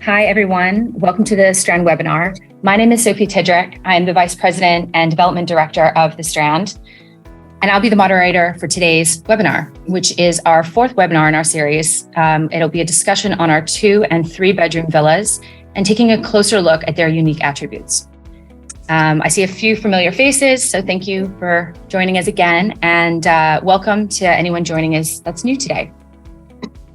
Hi, everyone. Welcome to the Strand webinar. My name is Sophie Tidrick. I'm the Vice President and Development Director of the Strand, and I'll be the moderator for today's webinar, which is our fourth webinar in our series. It'll be a discussion on our 2 and 3 bedroom villas and taking a closer look at their unique attributes. I see a few familiar faces, so thank you for joining us again, and welcome to anyone joining us that's new today.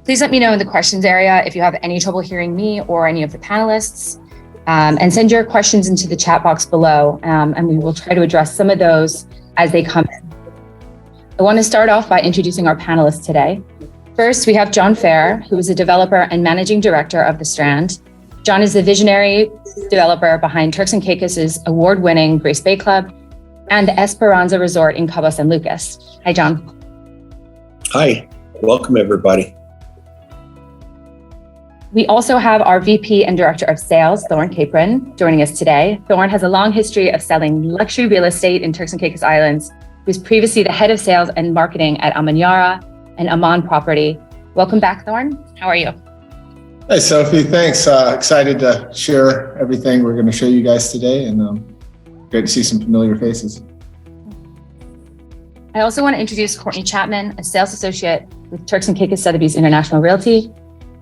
Please let me know in the questions area if you have any trouble hearing me or any of the panelists, and send your questions into the chat box below, and we will try to address some of those as they come in. I want to start off by introducing our panelists today. First, we have John Fair, who is a developer and managing director of the Strand. John is the visionary developer behind Turks and Caicos' award-winning Grace Bay Club and the Esperanza Resort in Cabo San Lucas. Hi, John. Hi, welcome everybody. We also have our VP and Director of Sales, Thorne Capron, joining us today. Thorne has a long history of selling luxury real estate in Turks and Caicos Islands. He was previously the head of sales and marketing at Amanyara and Aman Property. Welcome back, Thorne. How are you? Hi, Sophie. Thanks. Excited to share everything we're going to show you guys today, and great to see some familiar faces. I also want to introduce Courtney Chapman, a sales associate with Turks and Caicos Sotheby's International Realty.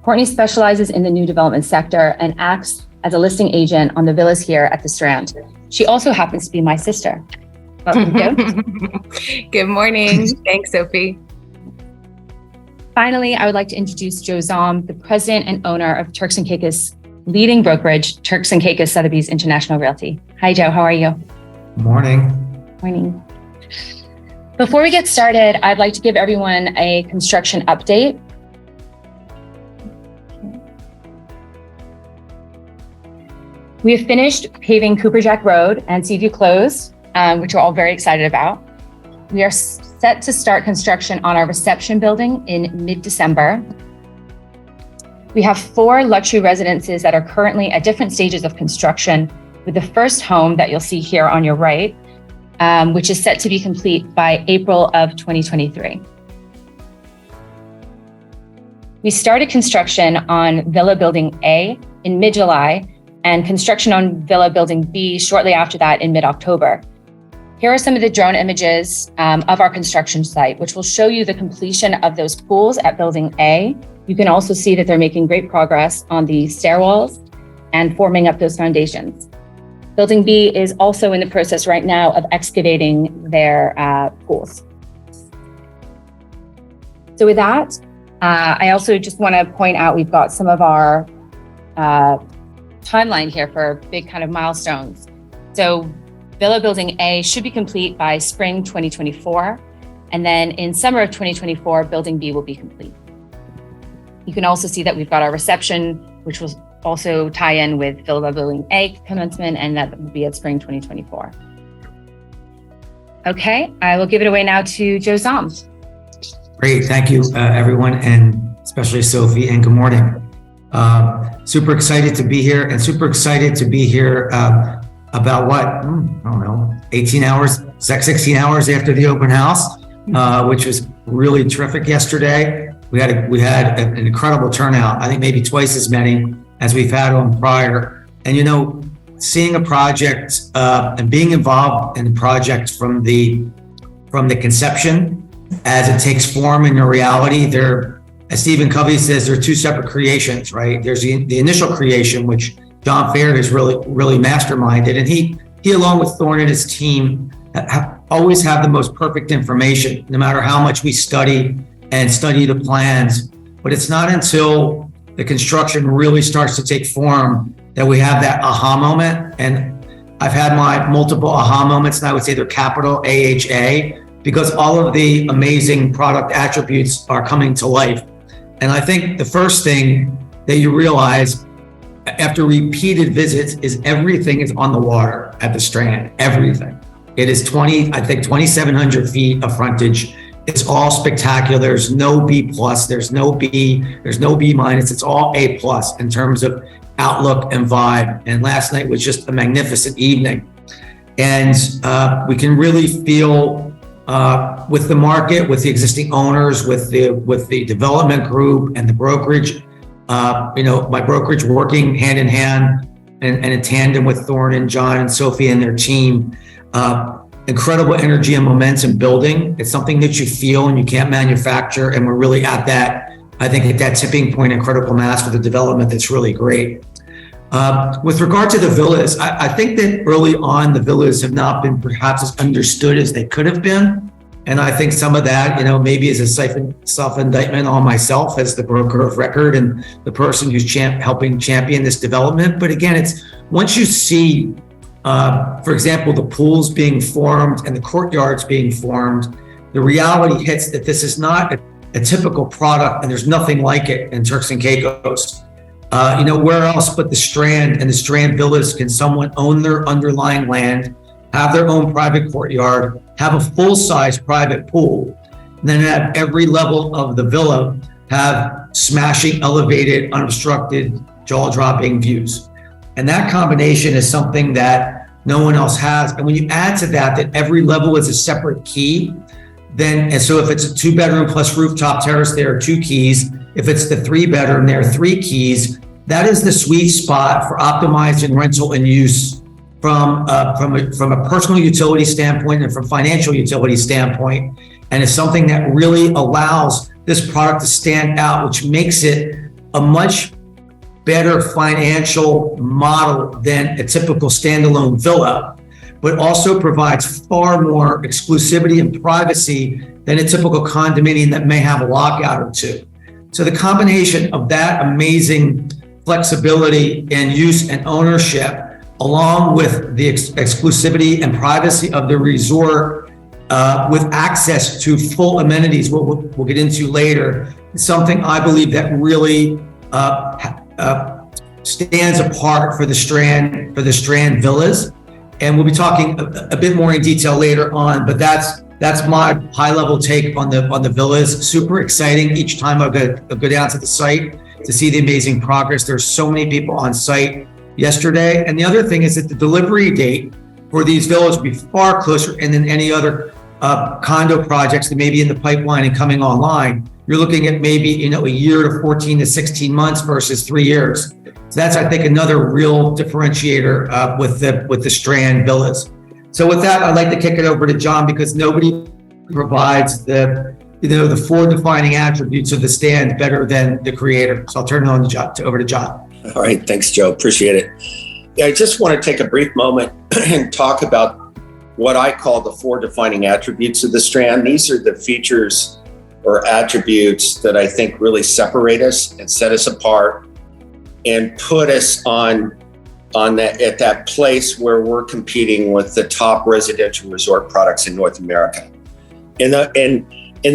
Courtney specializes in the new development sector and acts as a listing agent on the villas here at the Strand. She also happens to be my sister. Welcome, Joe. Good morning. Thanks, Sophie. Finally, I would like to introduce Joe Zom, the president and owner of Turks and Caicos leading brokerage, Turks and Caicos Sotheby's International Realty. Hi, Joe. How are you? Morning. Morning. Before we get started, I'd like to give everyone a construction update. We have finished paving Cooperjack Road and Seaview Close, which we're all very excited about. We are set to start construction on our reception building in mid-December. We have 4 luxury residences that are currently at different stages of construction, with the first home that you'll see here on your right, which is set to be complete by April of 2023. We started construction on Villa Building A in mid-July, and construction on Villa Building B shortly after that in mid-October. Here are some of the drone images of our construction site, which will show you the completion of those pools at Building A. You can also see that they're making great progress on the stairwells and forming up those foundations. Building B is also in the process right now of excavating their pools. So with that, I also just want to point out we've got some of our timeline here for big kind of milestones. So Villa Building A should be complete by spring 2024. And then in summer of 2024, Building B will be complete. You can also see that we've got our reception, which will also tie in with Villa Building A commencement, and that will be at spring 2024. Okay, I will give it away now to Joe Zom. Great. Thank you, everyone, and especially Sophie, and good morning. Super excited to be here, and super excited to be here about what, I don't know, 16 hours after the open house, which was really terrific yesterday. We had an incredible turnout. I think maybe twice as many as we've had on prior. And you know, seeing a project and being involved in the project from the conception as it takes form in the reality, as Stephen Covey says, there are 2 separate creations, right? There's the initial creation, which John Fair has really masterminded, and he along with Thorne and his team always have the most perfect information, no matter how much we study the plans. But it's not until the construction really starts to take form that we have that aha moment. And I've had my multiple aha moments, and I would say they're capital AHA, because all of the amazing product attributes are coming to life. And I think the first thing that you realize after repeated visits is everything is on the water at the Strand, everything. It is 2,700 feet of frontage. It's all spectacular. There's no B plus, there's no B minus. It's all A plus in terms of outlook and vibe. And last night was just a magnificent evening. And we can really feel with the market, with the existing owners, with the development group and the brokerage, My brokerage working hand in hand and in tandem with Thorne and John and Sophie and their team. Incredible energy and momentum building. It's something that you feel and you can't manufacture. And we're really at that, I think, at that tipping point in critical mass for the development that's really great. With regard to the villas, I think that early on, the villas have not been perhaps as understood as they could have been. And I think some of that, maybe is a self-indictment on myself as the broker of record and the person who's helping champion this development. But again, it's once you see, for example, the pools being formed and the courtyards being formed, the reality hits that this is not a typical product and there's nothing like it in Turks and Caicos. Where else but the Strand and the Strand Villas can someone own their underlying land, have their own private courtyard, have a full-size private pool, and then at every level of the villa have smashing, elevated, unobstructed, jaw-dropping views. And that combination is something that no one else has. And when you add to that every level is a separate key, and so if it's a 2-bedroom plus rooftop terrace, there are 2 keys. If it's the 3-bedroom, there are 3 keys. That is the sweet spot for optimizing rental and use from a personal utility standpoint and from financial utility standpoint. And it's something that really allows this product to stand out, which makes it a much better financial model than a typical standalone villa, but also provides far more exclusivity and privacy than a typical condominium that may have a lockout or 2. So the combination of that amazing flexibility and use and ownership, along with the exclusivity and privacy of the resort, with access to full amenities, we'll get into later, is something I believe that really stands apart for the Strand Villas. And we'll be talking a bit more in detail later on, but that's my high-level take on the villas. Super exciting each time I go down to the site to see the amazing progress. There's so many people on site yesterday. And the other thing is that the delivery date for these villas will be far closer than any other condo projects that may be in the pipeline and coming online. You're looking at maybe a year to 14 to 16 months versus 3 years. So that's, I think, another real differentiator with the Strand Villas. So with that, I'd like to kick it over to John, because nobody provides the 4 defining attributes of the stand better than the creator. So I'll turn it over to John. All right. Thanks, Joe. Appreciate it. Yeah, I just want to take a brief moment and talk about what I call the 4 defining attributes of the Strand. These are the features or attributes that I think really separate us and set us apart and put us at that place where we're competing with the top residential resort products in North America. And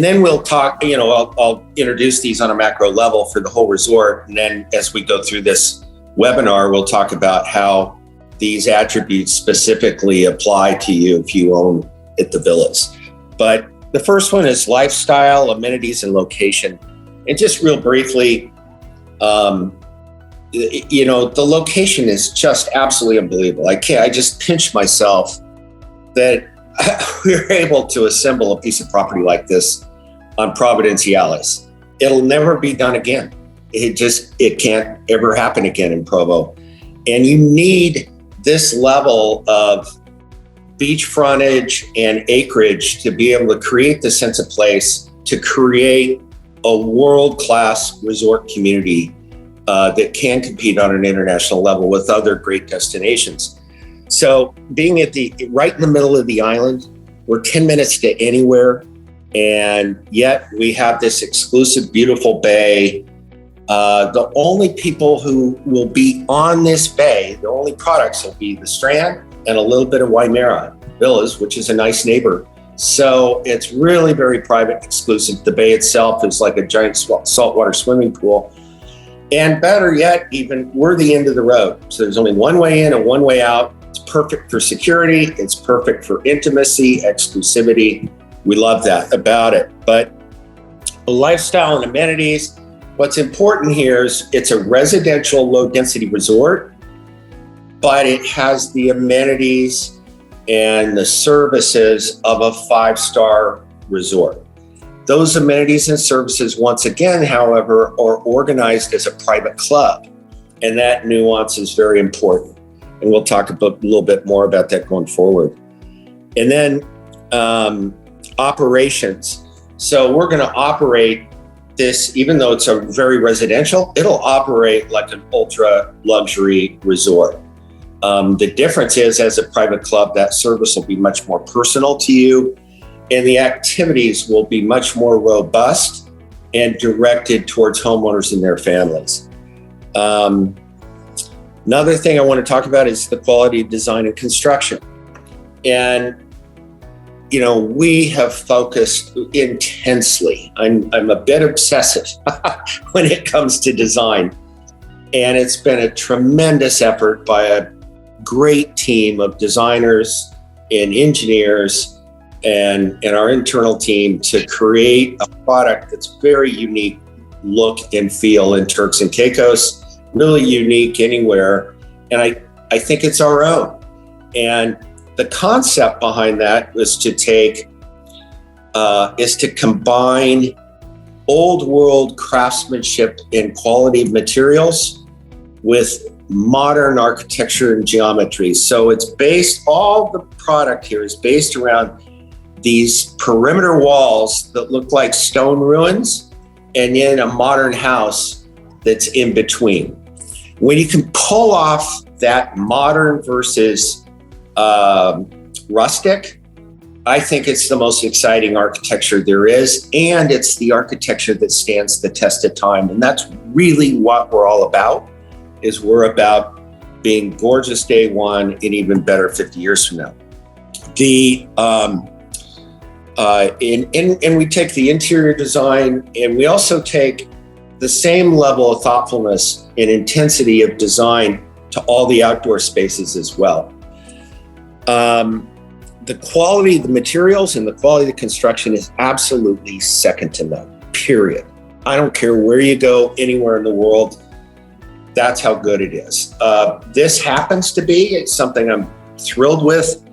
then we'll talk, I'll introduce these on a macro level for the whole resort. And then as we go through this webinar, we'll talk about how these attributes specifically apply to you if you own at the villas. But the first one is lifestyle, amenities, and location. And just real briefly, the location is just absolutely unbelievable. I just pinch myself that we were able to assemble a piece of property like this on Providenciales. It'll never be done again. It can't ever happen again in Provo. And you need this level of beach frontage and acreage to be able to create the sense of place, to create a world-class resort community that can compete on an international level with other great destinations. So being right in the middle of the island, we're 10 minutes to anywhere, and yet we have this exclusive, beautiful bay. The only people who will be on this bay, the only products will be the Strand and a little bit of Waimea Villas, which is a nice neighbor. So it's really very private, exclusive. The bay itself is like a giant saltwater swimming pool. And better yet, even, we're the end of the road. So there's only one way in and one way out. It's perfect for security. It's perfect for intimacy, exclusivity. We love that about it. But lifestyle and amenities, what's important here is it's a residential low-density resort, but it has the amenities and the services of a 5-star resort. Those amenities and services, once again, however, are organized as a private club. And that nuance is very important. And we'll talk a little bit more about that going forward. And then operations. So we're going to operate this, even though it's a very residential, it'll operate like an ultra luxury resort. The difference is, as a private club, that service will be much more personal to you, and the activities will be much more robust and directed towards homeowners and their families. Another thing I want to talk about is the quality of design and construction. And, you know, we have focused intensely. I'm a bit obsessive when it comes to design. And it's been a tremendous effort by a great team of designers and engineers and our internal team to create a product that's very unique look and feel in Turks and Caicos, really unique anywhere. And I think it's our own. And the concept behind that was to combine old world craftsmanship and quality of materials with modern architecture and geometry. So it's based, all the product here is based around these perimeter walls that look like stone ruins, and then a modern house that's in between. When you can pull off that modern versus rustic, I think it's the most exciting architecture there is, and it's the architecture that stands the test of time. And that's really what we're all about, is we're about being gorgeous day one and even better 50 years from now. And we take the interior design, and we also take the same level of thoughtfulness and intensity of design to all the outdoor spaces as well. The quality of the materials and the quality of the construction is absolutely second to none, period. I don't care where you go, anywhere in the world, that's how good it is. This happens to be, it's something I'm thrilled with.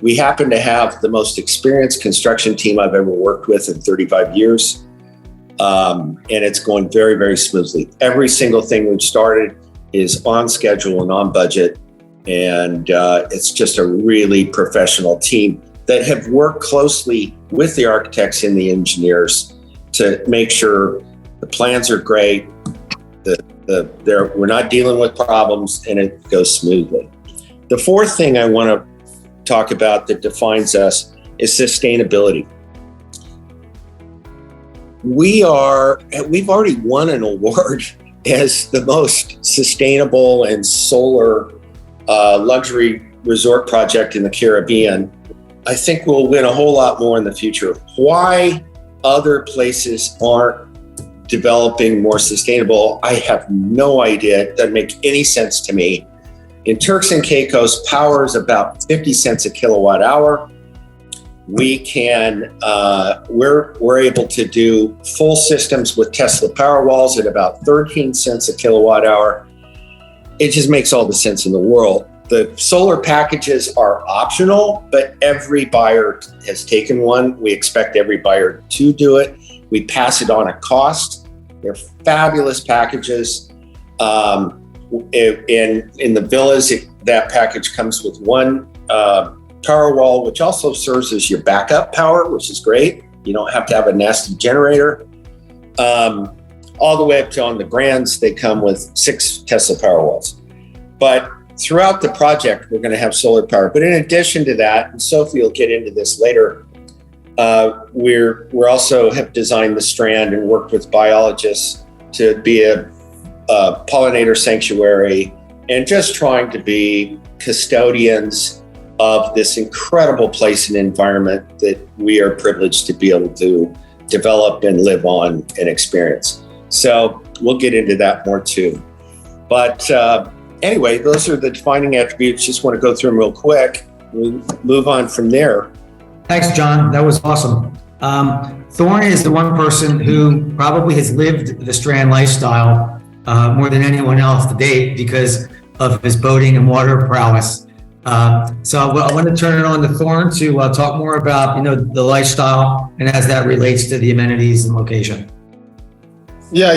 We happen to have the most experienced construction team I've ever worked with in 35 years. And it's going very, very smoothly. Every single thing we've started is on schedule and on budget. And it's just a really professional team that have worked closely with the architects and the engineers to make sure the plans are great, we're not dealing with problems, and it goes smoothly. The fourth thing I want to talk about that defines us is sustainability. We've already won an award as the most sustainable and solar luxury resort project in the Caribbean. I think we'll win a whole lot more in the future. Why other places aren't developing more sustainable, I have no idea. It doesn't make any sense to me. In Turks and Caicos, power is about 50 cents a kilowatt hour. We can, we're able to do full systems with Tesla Powerwalls at about 13 cents a kilowatt hour. It just makes all the sense in the world. The solar packages are optional, but every buyer has taken one. We expect every buyer to do it. We pass it on at cost. They're fabulous packages. In the villas, that package comes with one Powerwall, which also serves as your backup power, which is great. You don't have to have a nasty generator. All the way up to on the Grands, they come with 6 Tesla Powerwalls. But throughout the project, we're going to have solar power. But in addition to that, and Sophie will get into this later, we're also have designed the Strand and worked with biologists to be a pollinator sanctuary and just trying to be custodians of this incredible place and environment that we are privileged to be able to develop and live on and experience. So we'll get into that more too. But anyway, those are the defining attributes. Just want to go through them real quick. We'll move on from there. Thanks, John. That was awesome. Thorne is the one person who probably has lived the Strand lifestyle more than anyone else to date because of his boating and water prowess. So I want to turn it on to Thorne to talk more about, the lifestyle and as that relates to the amenities and location. Yeah,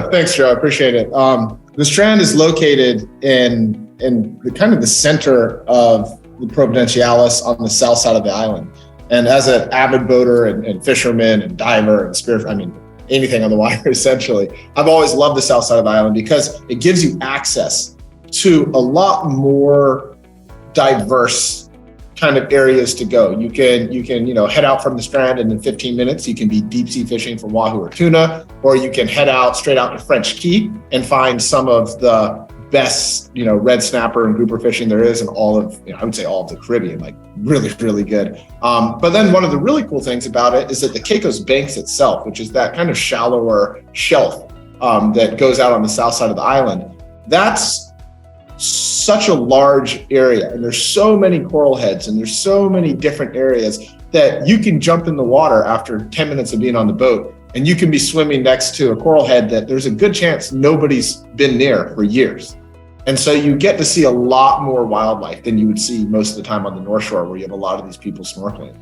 thanks, Joe. I appreciate it. The Strand is located in the kind of the center of the Providenciales on the south side of the island. And as an avid boater and fisherman and diver and anything on the water, essentially, I've always loved the south side of the island because it gives you access to a lot more diverse kind of areas to go. You can head out from the Strand and in 15 minutes, you can be deep sea fishing for wahoo or tuna, or you can head out straight out to French Key and find some of the best, red snapper and grouper fishing there is in all of, I would say all of the Caribbean, like really, really good. But then one of the really cool things about it is that the Caicos Banks itself, which is that kind of shallower shelf that goes out on the south side of the island, that's such a large area. And there's so many coral heads and there's so many different areas that you can jump in the water after 10 minutes of being on the boat and you can be swimming next to a coral head that there's a good chance nobody's been near for years. And so you get to see a lot more wildlife than you would see most of the time on the North Shore, where you have a lot of these people snorkeling.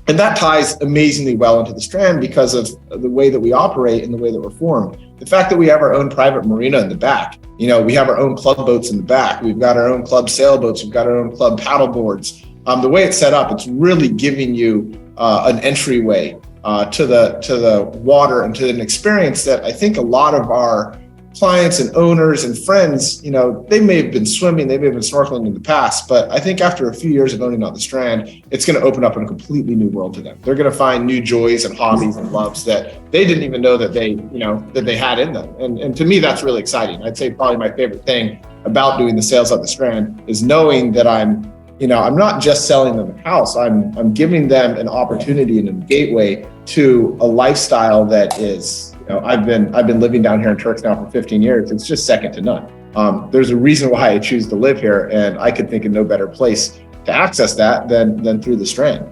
And that ties amazingly well into the Strand because of the way that we operate and the way that we're formed. The fact that we have our own private marina in the back, we have our own club boats in the back, we've got our own club sailboats, we've got our own club paddle boards. The way it's set up, it's really giving you an entryway to the water and to an experience that I think a lot of our clients and owners and friends, they may have been swimming, they may have been snorkeling in the past, but I think after a few years of owning out the Strand, it's going to open up a completely new world to them. They're going to find new joys and hobbies and loves that they didn't even know that they had in them. And to me, that's really exciting. I'd say probably my favorite thing about doing the sales at the Strand is knowing that I'm not just selling them a house. I'm giving them an opportunity and a gateway to a lifestyle that is, I've been living down here in Turks now for 15 years. It's just second to none. There's a reason why I choose to live here, and I could think of no better place to access that than through the Strand.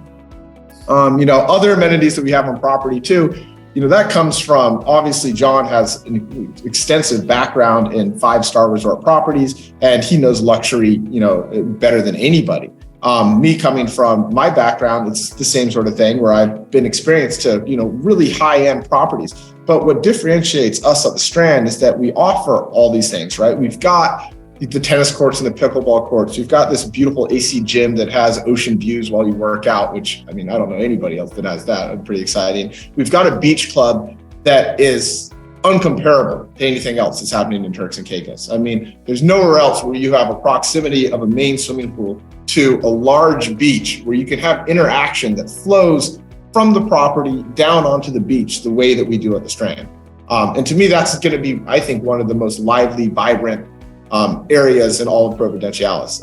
Other amenities that we have on property too, that comes from, obviously John has an extensive background in 5-star resort properties, and he knows luxury, better than anybody. Me coming from my background, it's the same sort of thing where I've been experienced to, really high-end properties. But what differentiates us at the Strand is that we offer all these things, right? We've got the tennis courts and the pickleball courts. We've got this beautiful AC gym that has ocean views while you work out, which, I don't know anybody else that has that. It's pretty exciting. We've got a beach club that is uncomparable to anything else that's happening in Turks and Caicos. There's nowhere else where you have a proximity of a main swimming pool to a large beach where you can have interaction that flows from the property down onto the beach the way that we do at the Strand. And to me, that's going to be, I think, one of the most lively, vibrant areas in all of Providenciales.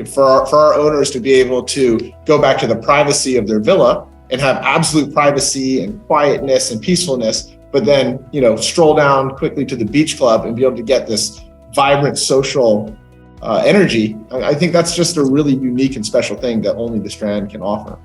For our owners to be able to go back to the privacy of their villa and have absolute privacy and quietness and peacefulness, but then, stroll down quickly to the beach club and be able to get this vibrant social energy, I think that's just a really unique and special thing that only the Strand can offer.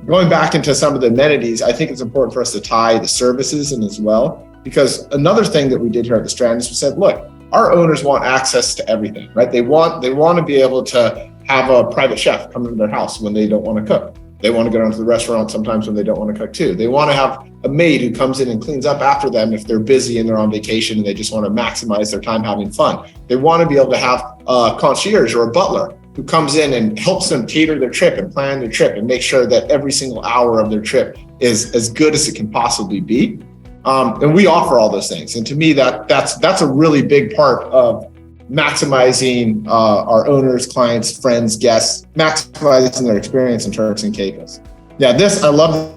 Going back into some of the amenities, I think it's important for us to tie the services in as well, because another thing that we did here at the Strand is we said, look, our owners want access to everything, right? They want to be able to have a private chef come into their house when they don't want to cook. They want to go down to the restaurant sometimes when they don't want to cook too. They want to have a maid who comes in and cleans up after them if they're busy and they're on vacation and they just want to maximize their time having fun. They want to be able to have a concierge or a butler who comes in and helps them cater their trip and plan their trip and make sure that every single hour of their trip is as good as it can possibly be. And we offer all those things. And to me, that's a really big part of maximizing our owners, clients, friends, guests, maximizing their experience in Turks and Caicos. Yeah, I love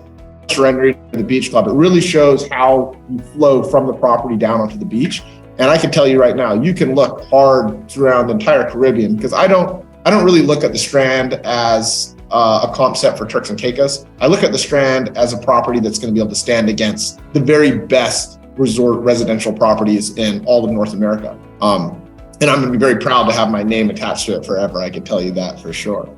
rendering the beach club. It really shows how you flow from the property down onto the beach. And I can tell you right now, you can look hard throughout the entire Caribbean, because I don't really look at the Strand as a comp set for Turks and Caicos. I look at the Strand as a property that's going to be able to stand against the very best resort residential properties in all of North America. And I'm going to be very proud to have my name attached to it forever. I can tell you that for sure.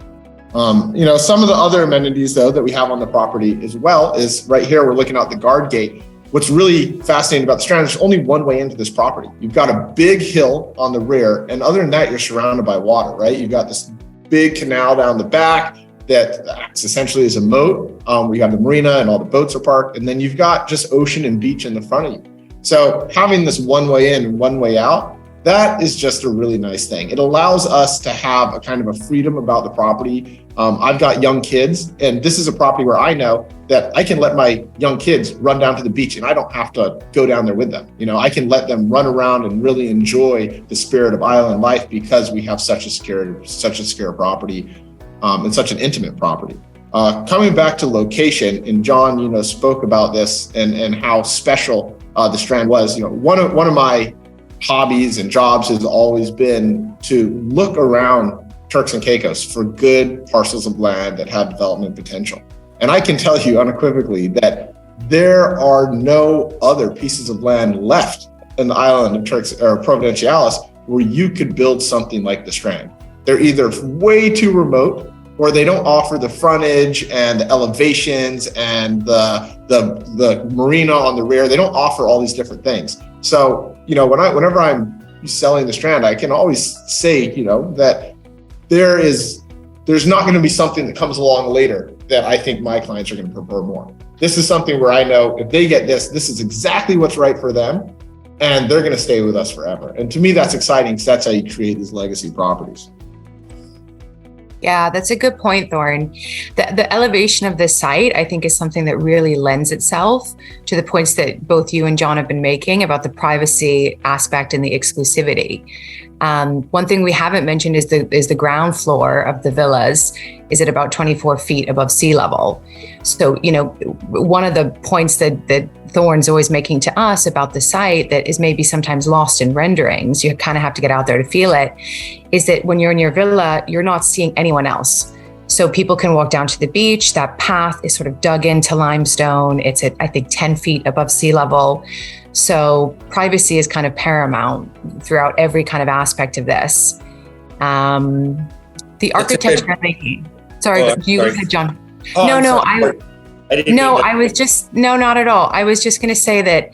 Some of the other amenities though that we have on the property as well is right here, we're looking out the guard gate. what's really fascinating about the Strand, there's only one way into this property. You've got a big hill on the rear, and other than that, you're surrounded by water, right? You've got this big canal down the back that acts essentially as a moat, where you have the marina and all the boats are parked, and then you've got just ocean and beach in the front of you. So having this one way in and one way out, that is just a really nice thing. It allows us to have a kind of a freedom about the property. I've got young kids, and this is a property where I know that I can let my young kids run down to the beach and I don't have to go down there with them. You know, I can let them run around and really enjoy the spirit of island life because we have such a secure property and such an intimate property. Coming back to location, and John, you know, spoke about this and how special the Strand was. You know, one of my hobbies and jobs has always been to look around Turks and Caicos for good parcels of land that have development potential. And I can tell you unequivocally that there are no other pieces of land left in the island of Turks or Providenciales where you could build something like the Strand. They're either way too remote, or they don't offer the frontage and the elevations and the marina on the rear. They don't offer all these different things. So, you know, whenever I'm selling the Strand, I can always say, you know, that there's not going to be something that comes along later that I think my clients are going to prefer more. This is something where I know if they get this is exactly what's right for them, and they're going to stay with us forever. And to me, that's exciting because that's how you create these legacy properties. Yeah, that's a good point, Thorne. The elevation of the site, I think, is something that really lends itself to the points that both you and John have been making about the privacy aspect and the exclusivity. One thing we haven't mentioned is the ground floor of the villas is at about 24 feet above sea level. So, you know, one of the points that Thorne's always making to us about the site that is maybe sometimes lost in renderings, you kind of have to get out there to feel it, is that when you're in your villa, you're not seeing anyone else. So people can walk down to the beach. That path is sort of dug into limestone. It's at, I think, 10 feet above sea level. So privacy is kind of paramount throughout every kind of aspect of this. The architecture I'm making. Sorry, you go ahead, John. Oh, no, not at all. I was just going to say that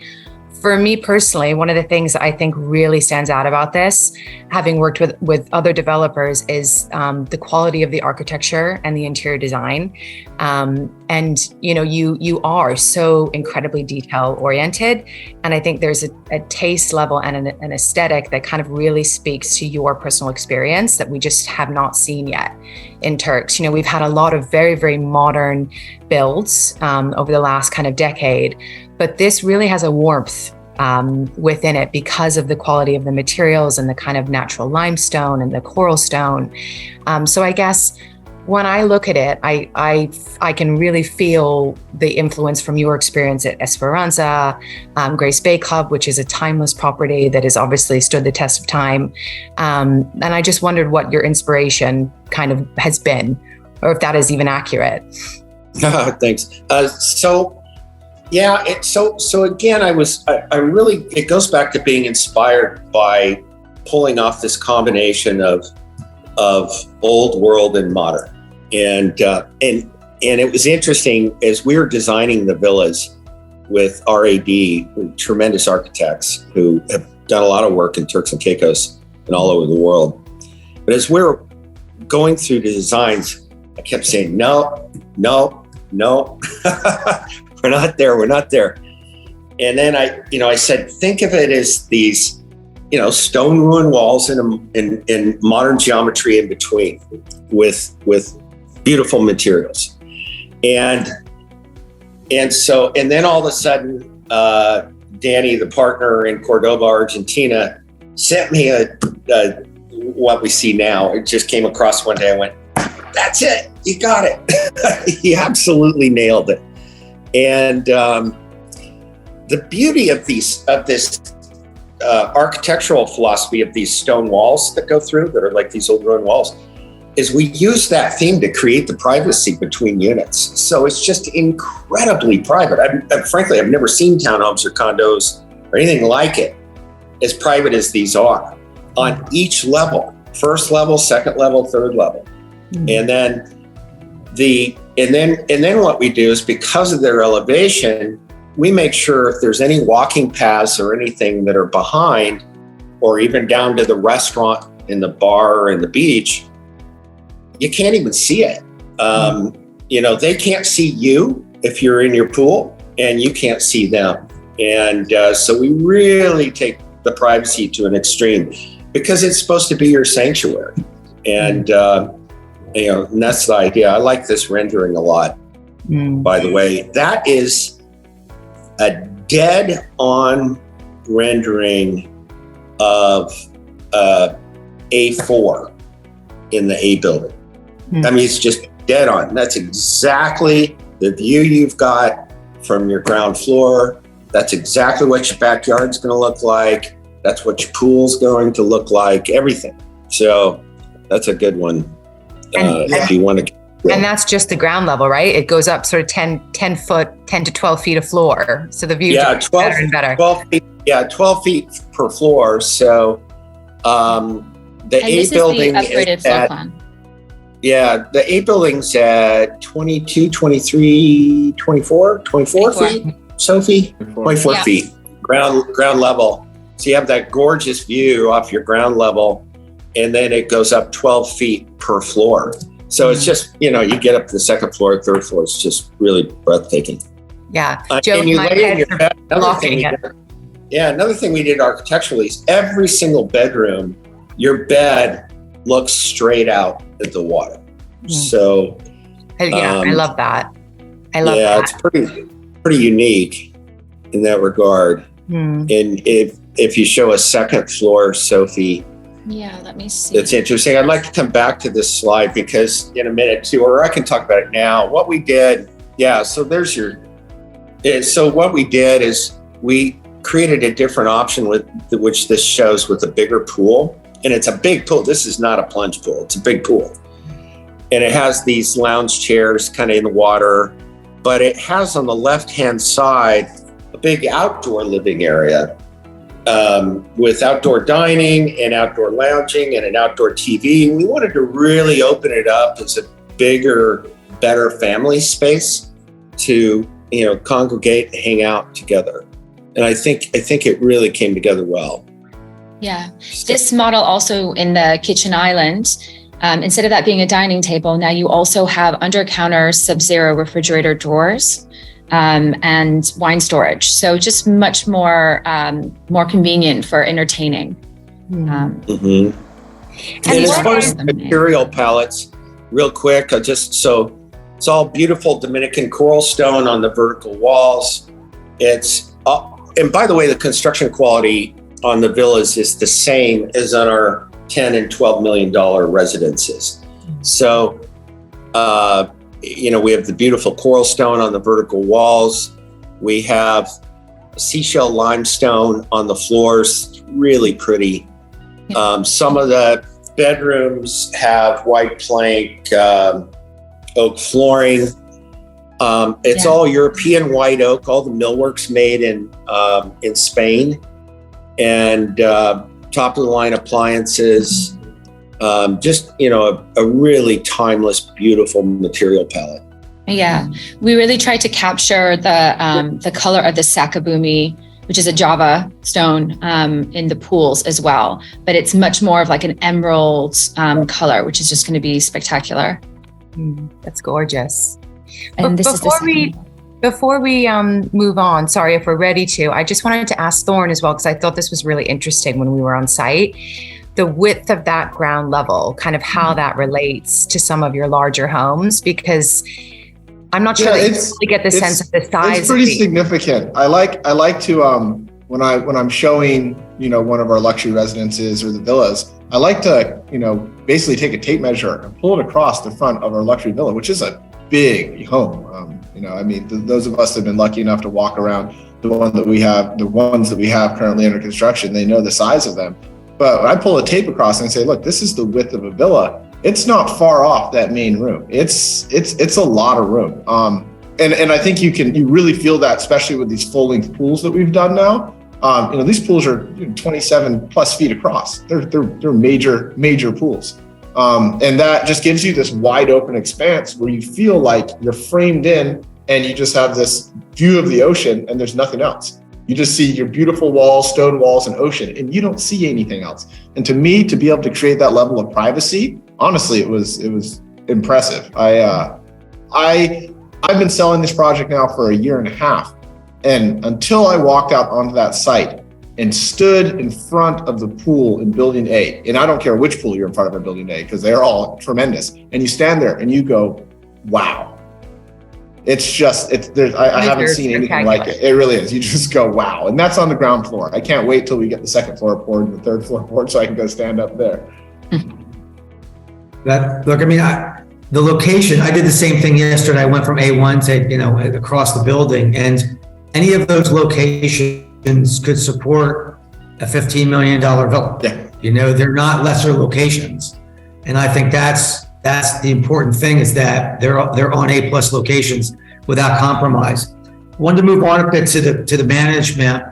for me personally, one of the things I think really stands out about this, having worked with other developers, is the quality of the architecture and the interior design. And you know, you are so incredibly detail oriented, and I think there's a taste level and an aesthetic that kind of really speaks to your personal experience that we just have not seen yet in Turks. You know, we've had a lot of very, very modern builds over the last kind of decade, but this really has a warmth within it because of the quality of the materials and the kind of natural limestone and the coral stone. So I guess when I look at it, I can really feel the influence from your experience at Esperanza, Grace Bay Club, which is a timeless property that has obviously stood the test of time. And I just wondered what your inspiration kind of has been, or if that is even accurate. Thanks. So again, I really, it goes back to being inspired by pulling off this combination of old world and modern. And it was interesting as we were designing the villas with RAD, tremendous architects who have done a lot of work in Turks and Caicos and all over the world. But as we were going through the designs, I kept saying, no. We're not there. And then I said, think of it as these, stone ruin walls and modern geometry in between with beautiful materials. And then all of a sudden, Danny, the partner in Cordoba, Argentina, sent me what we see now. It just came across one day. I went, that's it. You got it. He absolutely nailed it. And the beauty of this architectural philosophy of these stone walls that go through, that are like these old ruined walls, is we use that theme to create the privacy between units. So it's just incredibly private. Frankly, I've never seen townhomes or condos or anything like it as private as these are on each level: first level, second level, third level. Mm-hmm. And then what we do is, because of their elevation, we make sure if there's any walking paths or anything that are behind, or even down to the restaurant and the bar and the beach, you can't even see it. They can't see you if you're in your pool, and you can't see them. And so we really take the privacy to an extreme, because it's supposed to be your sanctuary. And, and that's the idea. I like this rendering a lot, by the way. That is a dead on rendering of A4 in the A building. I mean, it's just dead on. That's exactly the view you've got from your ground floor. That's exactly what your backyard's going to look like. That's what your pool's going to look like, everything. So that's a good one. If you want to. And that's just the ground level, right? It goes up sort of 10 to 12 feet of floor. So the view is better and better. 12 feet, 12 feet per floor. So the A building is the upgraded floor plan. Yeah, the A building's at 22, 23, 24 feet, Sophie? 24 feet, ground level. So you have that gorgeous view off your ground level, and then it goes up 12 feet per floor. So it's just, you get up to the second floor, third floor. It's just really breathtaking. Yeah. And you lay in your bed. Another thing we did architecturally is every single bedroom, your bed looks straight out at the water. So I love that. I love that. Yeah, it's pretty unique in that regard. And if you show a second floor, Sophie. Yeah, let me see. It's interesting. I'd like to come back to this slide, because in a minute too, or I can talk about it now. What we did, so there's so what we did is we created a different option which this shows with a bigger pool. And it's a big pool. This is not a plunge pool. It's a big pool. And it has these lounge chairs kind of in the water, but it has on the left-hand side a big outdoor living area with outdoor dining and outdoor lounging and an outdoor TV. We wanted to really open it up as a bigger, better family space to, congregate and hang out together. And I think it really came together well. Yeah. This model also in the kitchen island, instead of that being a dining table, now you also have under counter Sub-Zero refrigerator drawers and wine storage. So just much more convenient for entertaining. And as far as the material palettes, real quick, so it's all beautiful Dominican coral stone on the vertical walls. And by the way, the construction quality on the villas is the same as on our $10 and $12 million residences. So, we have the beautiful coral stone on the vertical walls. We have seashell limestone on the floors, really pretty. Some of the bedrooms have white plank, oak flooring. It's all European white oak, all the millwork's made in Spain. And top of the line appliances, just a really timeless, beautiful material palette. Yeah, we really tried to capture the color of the sakabumi, which is a Java stone, in the pools as well. But it's much more of like an emerald color, which is just going to be spectacular. That's gorgeous. And Before we move on, sorry if we're ready to, I just wanted to ask Thorne as well, because I thought this was really interesting when we were on site. The width of that ground level, kind of how that relates to some of your larger homes, because I'm not sure that you really get the sense of the size. It's pretty significant. I like to when I'm showing one of our luxury residences or the villas, I like to basically take a tape measure and pull it across the front of our luxury villa, which is a big home. Those of us that have been lucky enough to walk around the ones that we have currently under construction, they know the size of them. But when I pull a tape across and say, look, this is the width of a villa, it's not far off that main room. It's a lot of room. And I think you really feel that, especially with these full length pools that we've done now. These pools are 27 plus feet across. They're major pools. And that just gives you this wide open expanse where you feel like you're framed in and you just have this view of the ocean and there's nothing else. You just see your beautiful walls, stone walls, and ocean, and you don't see anything else. And to me, to be able to create that level of privacy, honestly, it was impressive. I've been selling this project now for 1.5 years. And until I walked out onto that site and stood in front of the pool in Building A, and I don't care which pool you're in front of in Building A, because they're all tremendous. And you stand there and you go, wow. I haven't seen anything like it. It really is. You just go, wow. And that's on the ground floor. I can't wait till we get the second floor poured and the third floor poured so I can go stand up there. The location, I did the same thing yesterday. I went from A1 to, across the building, and any of those locations could support a $15 million villa. Yeah. They're not lesser locations. And I think that's the important thing, is that they're on A+ locations without compromise. I wanted to move on a bit to the management.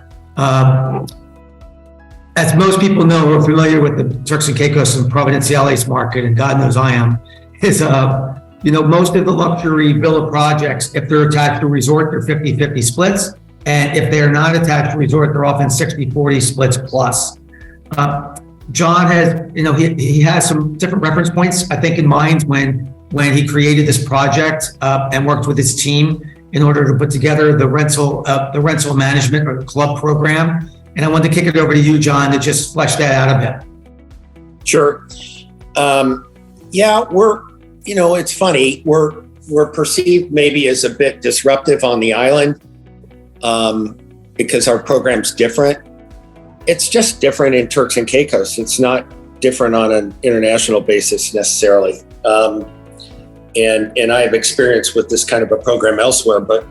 As most people know, we're familiar with the Turks and Caicos and Providenciales market, and God knows I am, is most of the luxury villa projects, if they're attached to a resort, they're 50-50 splits. And if they're not attached to a resort, they're often 60-40 splits plus. John has, he has some different reference points, I think, in mind when he created this project and worked with his team in order to put together the rental management or club program. And I wanted to kick it over to you, John, to just flesh that out a bit. Sure. It's funny. We're perceived maybe as a bit disruptive on the island because our program's different. It's just different in Turks and Caicos. It's not different on an international basis necessarily. And I have experience with this kind of a program elsewhere, but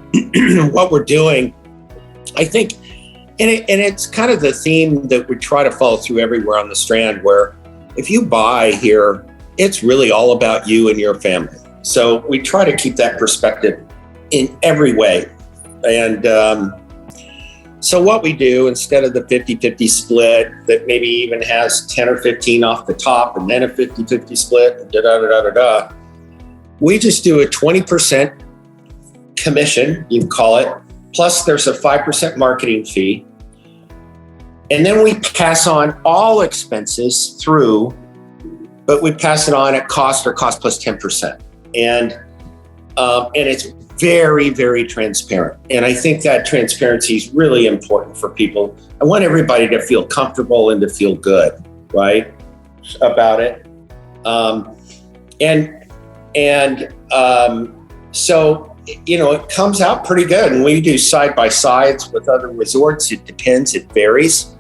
what we're doing, I think, and it's kind of the theme that we try to follow through everywhere on the Strand, where if you buy here, it's really all about you and your family. So we try to keep that perspective in every way. And so what we do, instead of the 50-50 split that maybe even has 10 or 15 off the top and then a 50-50 split, we just do a 20% commission, you can call it, plus there's a 5% marketing fee. And then we pass on all expenses through, but we pass it on at cost or cost plus 10%. And it's very, very transparent. And I think that transparency is really important for people. I want everybody to feel comfortable and to feel good, right, about it. So, it comes out pretty good. And we do side-by-sides with other resorts. It depends, it varies.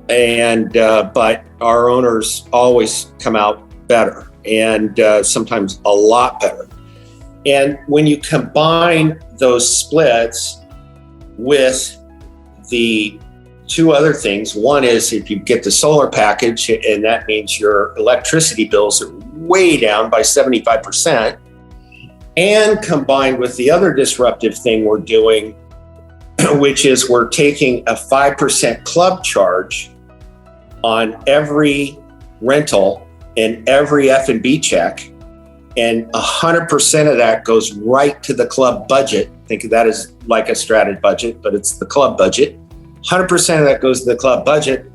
But our owners always come out better, and sometimes a lot better. And when you combine those splits with the two other things, one is if you get the solar package, and that means your electricity bills are way down by 75%, and combined with the other disruptive thing we're doing, which is we're taking a 5% club charge on every rental and every F&B check, and 100% of that goes right to the club budget. Think of that as like a Stranded budget, but it's the club budget. 100% of that goes to the club budget.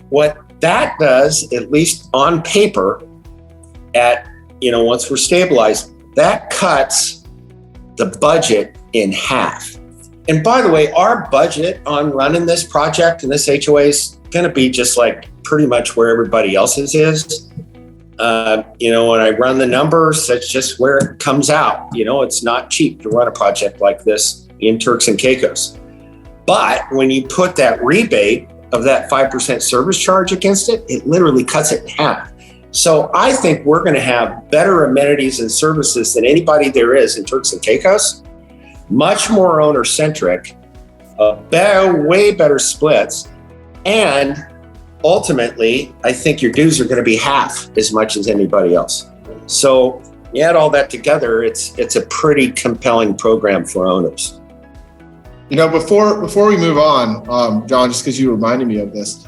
What that does, at least on paper, once we're stabilized, that cuts the budget in half. And by the way, our budget on running this project and this HOA is going to be just like pretty much where everybody else's is. When I run the numbers, that's just where it comes out. It's not cheap to run a project like this in Turks and Caicos. But when you put that rebate of that 5% service charge against it, it literally cuts it in half. So I think we're going to have better amenities and services than anybody there is in Turks and Caicos, much more owner-centric, way better splits, and ultimately, I think your dues are going to be half as much as anybody else. So you add all that together, it's a pretty compelling program for owners. Before we move on, John, just because you reminded me of this,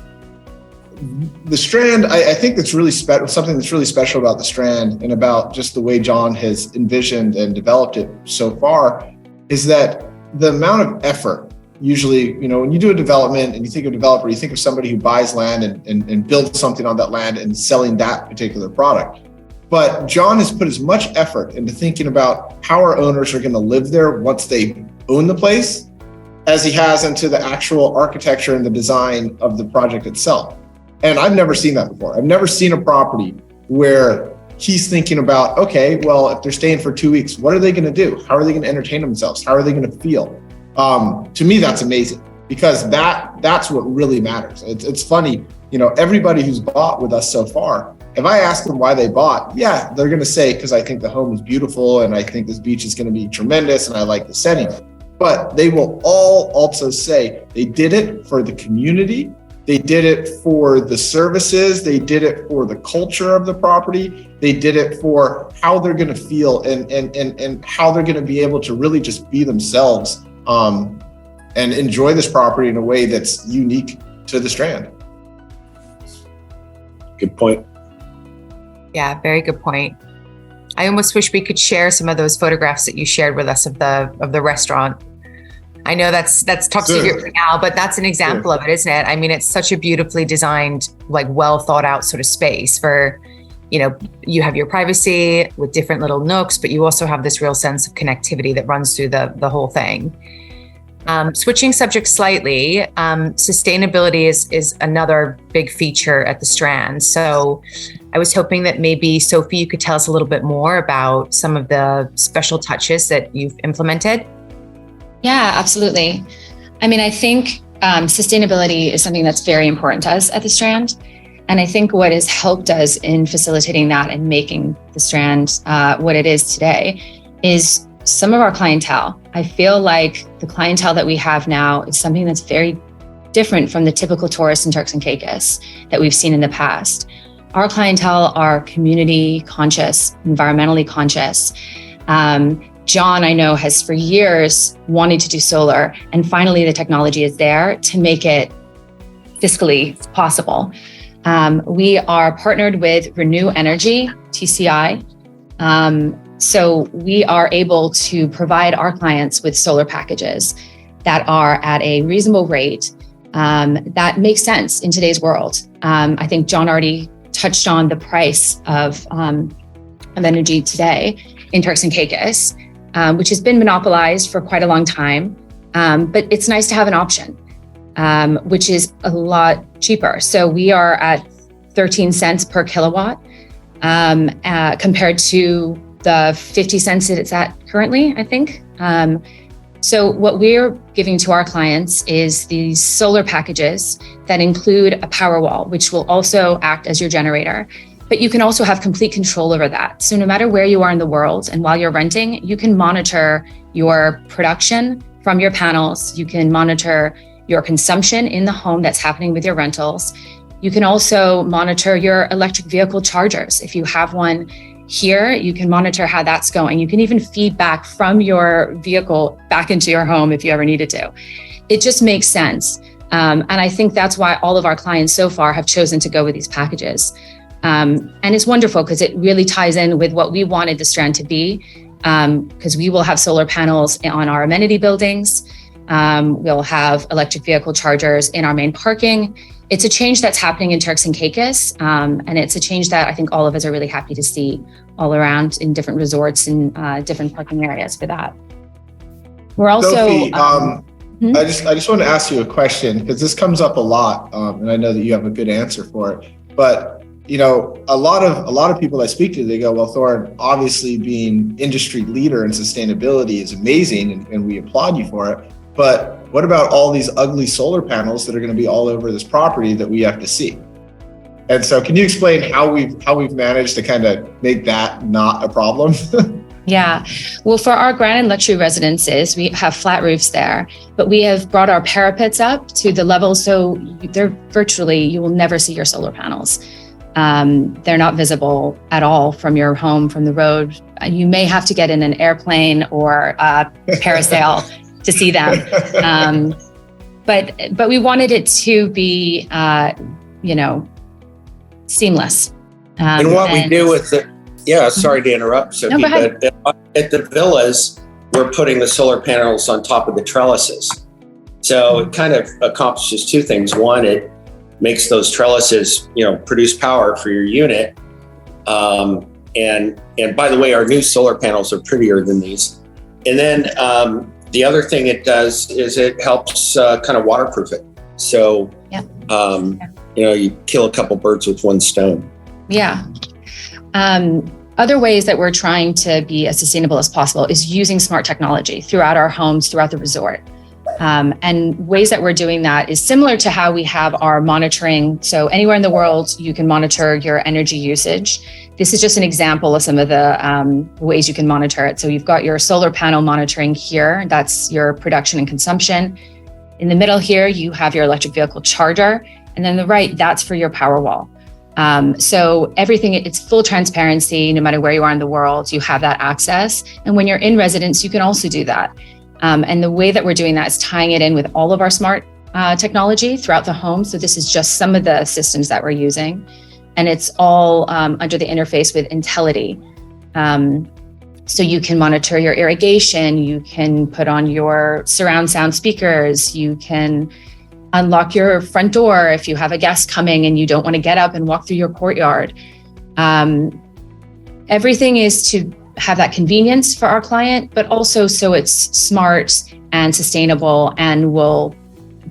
the Strand, I think that's really something that's really special about the Strand and about just the way John has envisioned and developed it so far is that the amount of effort, usually, when you do a development and you think of a developer, you think of somebody who buys land and builds something on that land and selling that particular product. But John has put as much effort into thinking about how our owners are going to live there once they own the place as he has into the actual architecture and the design of the project itself. And I've never seen that before. I've never seen a property where he's thinking about, okay, well, if they're staying for 2 weeks, what are they going to do? How are they going to entertain themselves? How are they going to feel? To me, that's amazing, because that's what really matters. It's funny, everybody who's bought with us so far, if I ask them why they bought, yeah, they're going to say, because I think the home is beautiful and I think this beach is going to be tremendous and I like the setting. But they will all also say they did it for the community. They did it for the services. They did it for the culture of the property. They did it for how they're going to feel and how they're going to be able to really just be themselves and enjoy this property in a way that's unique to the Strand. Good point. Yeah, very good point. I almost wish we could share some of those photographs that you shared with us of the restaurant. I know that's top secret for now, but that's an example of it, isn't it? I mean, it's such a beautifully designed, like well thought out sort of space for, you have your privacy with different little nooks, but you also have this real sense of connectivity that runs through the whole thing. Switching subjects slightly, sustainability is another big feature at the Strand. So I was hoping that maybe, Sophie, you could tell us a little bit more about some of the special touches that you've implemented. Yeah, absolutely. I mean, I think sustainability is something that's very important to us at the Strand. And I think what has helped us in facilitating that and making the Strand what it is today is some of our clientele. I feel like the clientele that we have now is something that's very different from the typical tourists in Turks and Caicos that we've seen in the past. Our clientele are community conscious, environmentally conscious. John, I know, has for years wanted to do solar, and finally the technology is there to make it fiscally possible. We are partnered with Renew Energy, TCI. So we are able to provide our clients with solar packages that are at a reasonable rate that makes sense in today's world. I think John already touched on the price of energy today in Turks and Caicos, which has been monopolized for quite a long time. But it's nice to have an option, which is a lot cheaper. So we are at 13 cents per kilowatt compared to the 50 cents that it's at currently, I think. So what we're giving to our clients is these solar packages that include a power wall, which will also act as your generator. But you can also have complete control over that. So no matter where you are in the world and while you're renting, you can monitor your production from your panels. You can monitor your consumption in the home that's happening with your rentals. You can also monitor your electric vehicle chargers. If you have one here, you can monitor how that's going. You can even feed back from your vehicle back into your home if you ever needed to. It just makes sense. And I think that's why all of our clients so far have chosen to go with these packages. And it's wonderful because it really ties in with what we wanted the Strand to be, because we will have solar panels on our amenity buildings. We'll have electric vehicle chargers in our main parking. It's a change that's happening in Turks and Caicos, and it's a change that I think all of us are really happy to see all around in different resorts and different parking areas for that. We're also. Sophie, I just want to ask you a question, because this comes up a lot, and I know that you have a good answer for it. But a lot of people I speak to, they go, "Well, Thorne, obviously being industry leader in sustainability is amazing, and we applaud you for it. But what about all these ugly solar panels that are going to be all over this property that we have to see?" And so, can you explain how we've managed to kind of make that not a problem? Yeah. Well, for our grand and luxury residences, we have flat roofs there, but we have brought our parapets up to the level so you will never see your solar panels. They're not visible at all from your home, from the road. You may have to get in an airplane or a parasail to see them. But we wanted it to be, seamless. And what we do with sorry to interrupt, Sophie, No, go ahead. but at the villas, we're putting the solar panels on top of the trellises. So it kind of accomplishes two things. One, it makes those trellises, produce power for your unit. And by the way, our new solar panels are prettier than these. And then the other thing it does is it helps kind of waterproof it. So, you kill a couple birds with one stone. Yeah. Other ways that we're trying to be as sustainable as possible is using smart technology throughout our homes, throughout the resort. And ways that we're doing that is similar to how we have our monitoring. So anywhere in the world, you can monitor your energy usage. This is just an example of some of the ways you can monitor it. So you've got your solar panel monitoring here. That's your production and consumption. In the middle here, you have your electric vehicle charger. And then the right, that's for your power wall. So everything, it's full transparency, no matter where you are in the world, you have that access. And when you're in residence, you can also do that. And the way that we're doing that is tying it in with all of our smart technology throughout the home. So this is just some of the systems that we're using. And it's all under the interface with Intelity. So you can monitor your irrigation, you can put on your surround sound speakers, you can unlock your front door if you have a guest coming and you don't want to get up and walk through your courtyard. Everything is to have that convenience for our client, but also so it's smart and sustainable and will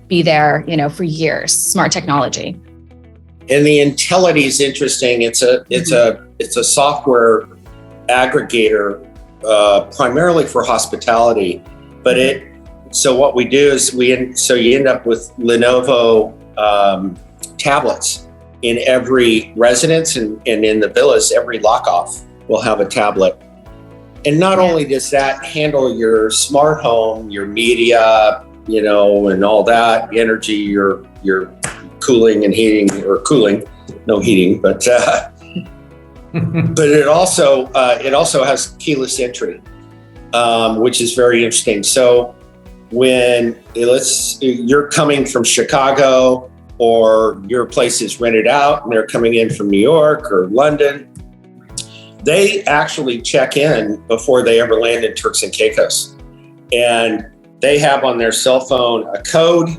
be there, for years. Smart technology. And the Intelity is interesting. It's a software aggregator, primarily for hospitality. But so what we do is you end up with Lenovo tablets in every residence and in the villas. Every lock-off will have a tablet. And not only does that handle your smart home, your media, and all that, energy, your cooling and heating, or cooling, no heating, but but it also has keyless entry, which is very interesting. So when you're coming from Chicago, or your place is rented out and they're coming in from New York or London, they actually check in before they ever land in Turks and Caicos. And they have on their cell phone a code.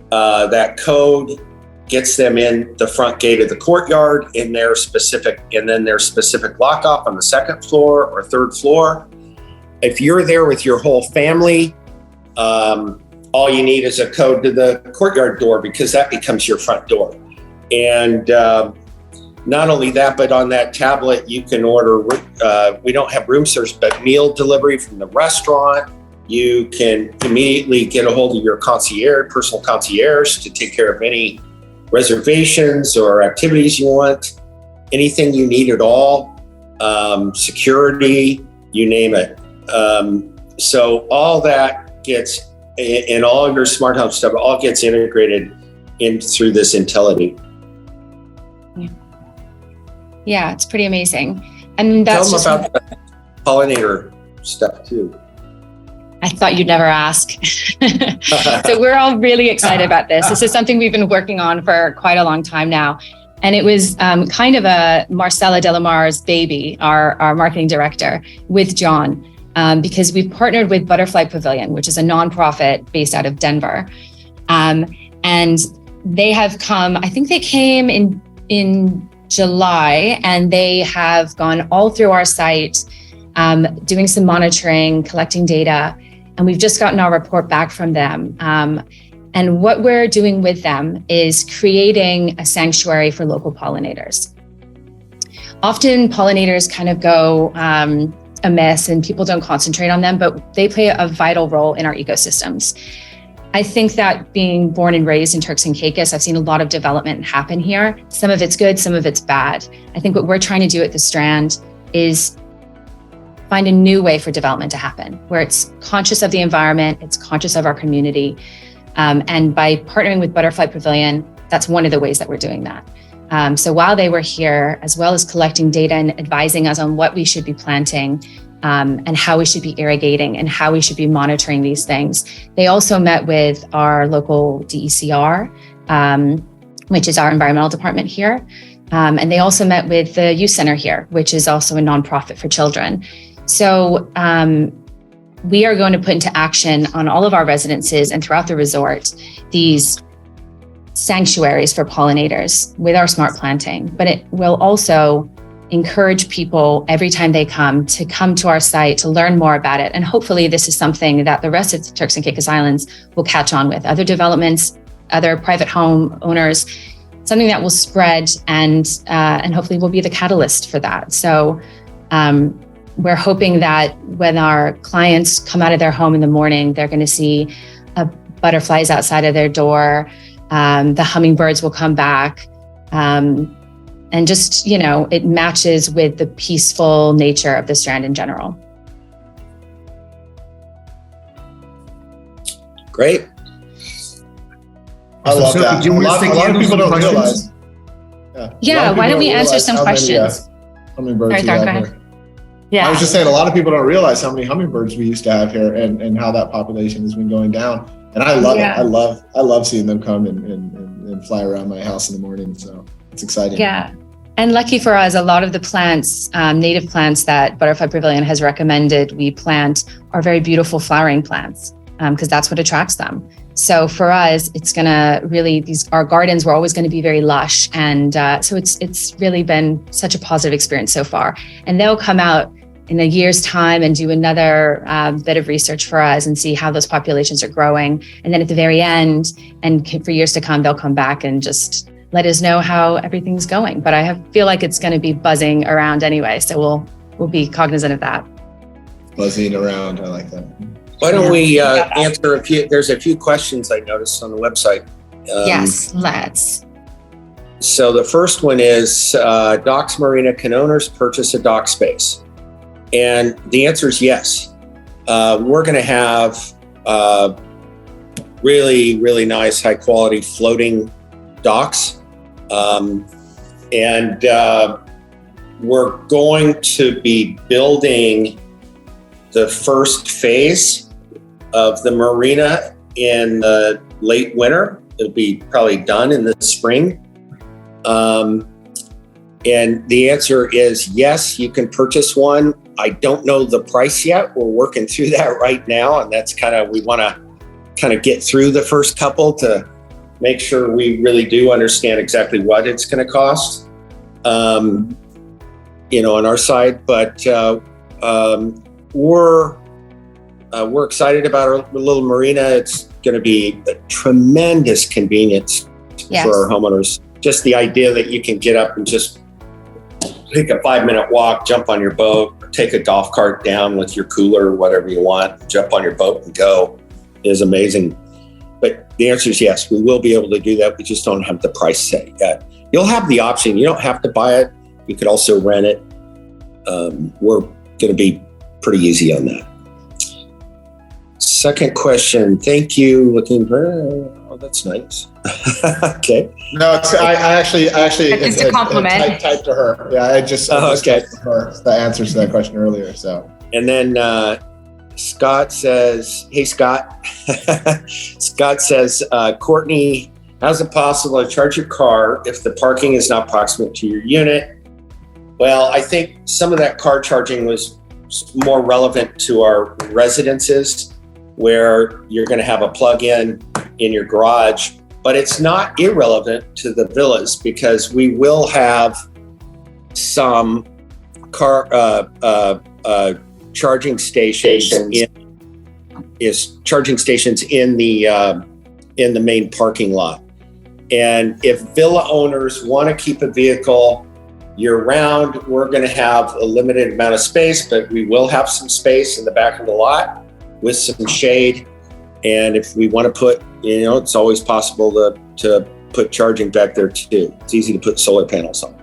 That code gets them in the front gate of the courtyard and then their specific lock off on the second floor or third floor. If you're there with your whole family, all you need is a code to the courtyard door, because that becomes your front door. And not only that, but on that tablet, you can order, we don't have room service, but meal delivery from the restaurant. You can immediately get a hold of your personal concierge to take care of any reservations or activities you want, anything you need at all, security, you name it. So all that gets, and all of your smart home stuff, all gets integrated in through this Intelity. Yeah, it's pretty amazing. And that's Tell them about the pollinator stuff too. I thought you'd never ask. So we're all really excited about this. This is something we've been working on for quite a long time now. And it was kind of a Marcella Delamar's baby, our marketing director, with John, because we've partnered with Butterfly Pavilion, which is a nonprofit based out of Denver. And they have come, I think they came in July, and they have gone all through our site, doing some monitoring, collecting data, and we've just gotten our report back from them. And what we're doing with them is creating a sanctuary for local pollinators. Often pollinators kind of go amiss and people don't concentrate on them, but they play a vital role in our ecosystems. I think that being born and raised in Turks and Caicos, I've seen a lot of development happen here. Some of it's good, some of it's bad. I think what we're trying to do at the Strand is find a new way for development to happen, where it's conscious of the environment, it's conscious of our community. And by partnering with Butterfly Pavilion, that's one of the ways that we're doing that. So while they were here, as well as collecting data and advising us on what we should be planting, and how we should be irrigating and how we should be monitoring these things, they also met with our local DECR, which is our environmental department here. And they also met with the youth center here, which is also a nonprofit for children. So we are going to put into action on all of our residences and throughout the resort these sanctuaries for pollinators with our smart planting. But it will also encourage people every time they come to our site to learn more about it. And hopefully this is something that the rest of the Turks and Caicos Islands will catch on with. Other developments, other private home owners, something that will spread and hopefully will be the catalyst for that. So we're hoping that when our clients come out of their home in the morning, they're going to see butterflies outside of their door. The hummingbirds will come back. And just, it matches with the peaceful nature of the Strand in general. Great. I love that. A lot of people don't realize. Yeah, why don't we answer some questions? Hummingbirds we have here. Yeah. I was just saying, a lot of people don't realize how many hummingbirds we used to have here and how that population has been going down. And I love it. I love seeing them come and fly around my house in the morning. So it's exciting. Yeah. And lucky for us, a lot of the plants, native plants that Butterfly Pavilion has recommended we plant are very beautiful flowering plants because that's what attracts them. So for us, it's going to really, our gardens were always going to be very lush. And so it's really been such a positive experience so far. And they'll come out in a year's time and do another bit of research for us and see how those populations are growing. And then at the very end, and for years to come, they'll come back and just let us know how everything's going. But I feel like it's going to be buzzing around anyway. So we'll be cognizant of that. Buzzing around, I like that. Why don't we answer a few? There's a few questions I noticed on the website. Yes, let's. So the first one is, Docks Marina, can owners purchase a dock space? And the answer is yes. We're going to have really, really nice, high quality floating docks. And we're going to be building the first phase of the marina in the late winter. It'll be probably done in the spring. And the answer is yes, you can purchase one. I don't know the price yet. We're working through that right now. And that's we want to kind of get through the first couple to make sure we really do understand exactly what it's going to cost, on our side. But we're excited about our little marina. It's going to be a tremendous convenience for our homeowners. Just the idea that you can get up and just take a 5-minute walk, jump on your boat, or take a golf cart down with your cooler or whatever you want, jump on your boat and go is amazing. But the answer is yes, we will be able to do that. We just don't have the price set yet. You'll have the option. You don't have to buy it. You could also rent it. We're going to be pretty easy on that. Second question. Thank you. Looking for, that's nice. Okay. No, I actually it's a compliment. Typed to her. Yeah, I just typed to her the answers to that question earlier. So. And then Scott says, hey, Scott. Scott says, Courtney, how's it possible to charge your car if the parking is not proximate to your unit? Well, I think some of that car charging was more relevant to our residences where you're going to have a plug-in in your garage, but it's not irrelevant to the villas because we will have some car charging stations in the main parking lot. And if villa owners want to keep a vehicle year round, we're going to have a limited amount of space, but we will have some space in the back of the lot with some shade. And if we want to put, it's always possible to put charging back there too. It's easy to put solar panels on.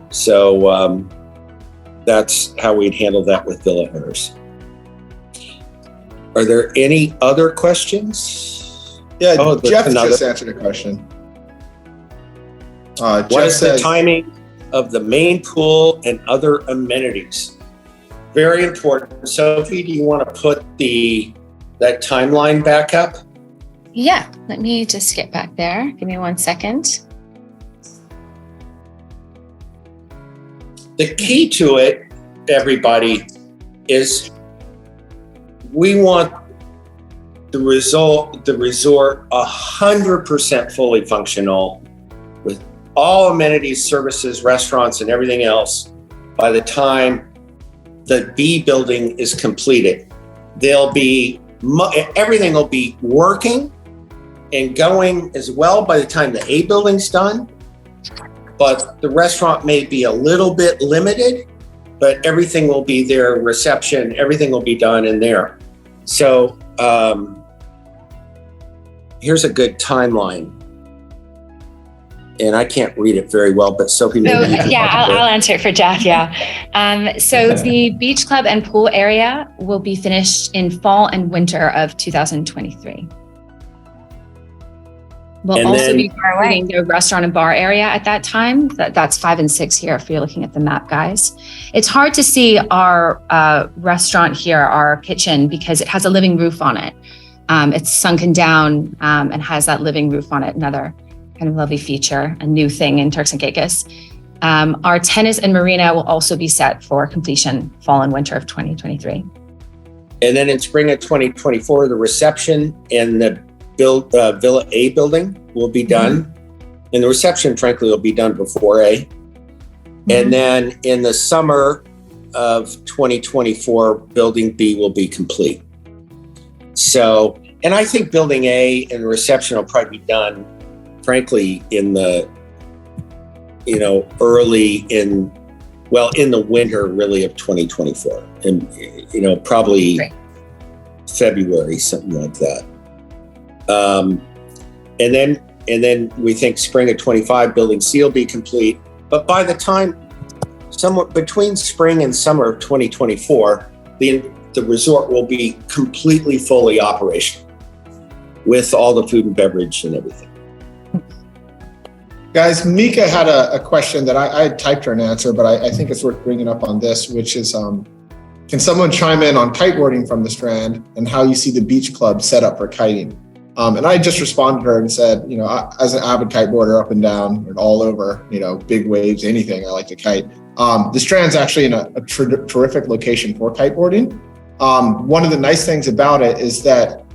So that's how we'd handle that with villa owners. Are there any other questions? Yeah, Jeff just answered a question. What is the timing of the main pool and other amenities? Very important. Sophie, do you want to put that timeline back up? Yeah, let me just get back there. Give me 1 second. The key to it, everybody, is we want the resort 100% fully functional with all amenities, services, restaurants, and everything else by the time the B building is completed. Everything will be working and going as well by the time the A building's done, but the restaurant may be a little bit limited, but everything will be there, reception, everything will be done in there. So here's a good timeline. And I can't read it very well, but Sophie, maybe you can I'll answer it for Jeff. Yeah. So the beach club and pool area will be finished in fall and winter of 2023. We'll also be completing the restaurant and bar area at that time. That's 5 and 6 here if you're looking at the map, guys. It's hard to see our restaurant here, our kitchen, because it has a living roof on it. It's sunken down and has that living roof on it. Another kind of lovely feature, a new thing in Turks and Caicos. Our tennis and marina will also be set for completion fall and winter of 2023. And then in spring of 2024, the reception and the Villa A building will be done. Mm-hmm. And the reception, frankly, will be done before A. Mm-hmm. And then in the summer of 2024, building B will be complete. So, and I think building A and reception will probably be done, frankly, in the, in the winter really of 2024. And, probably February, something like that. And then we think spring of 25, building C will be complete. But by the time, somewhat between spring and summer of 2024, the resort will be completely fully operational with all the food and beverage and everything. Guys, Mika had a question that I typed her an answer, but I think it's worth bringing up on this, which is, can someone chime in on kiteboarding from the Strand and how you see the beach club set up for kiting? And I just responded to her and said, as an avid kiteboarder up and down and all over, big waves, anything, I like to kite. The Strand's actually in a terrific location for kiteboarding. One of the nice things about it is that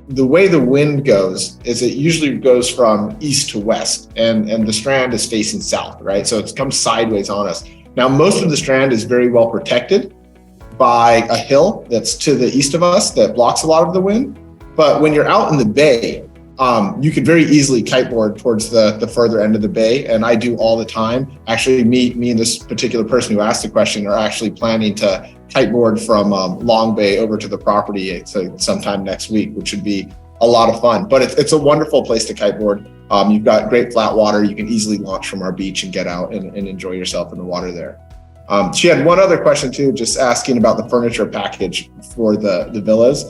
the way the wind goes is it usually goes from east to west, and the Strand is facing south, right? So it comes sideways on us. Now, most of the Strand is very well protected by a hill that's to the east of us that blocks a lot of the wind. But when you're out in the bay, you could very easily kiteboard towards the further end of the bay. And I do all the time. Actually, me and this particular person who asked the question are actually planning to kiteboard from Long Bay over to the property sometime next week, which would be a lot of fun. But it's a wonderful place to kiteboard. You've got great flat water. You can easily launch from our beach and get out and enjoy yourself in the water there. She had one other question too, just asking about the furniture package for the villas.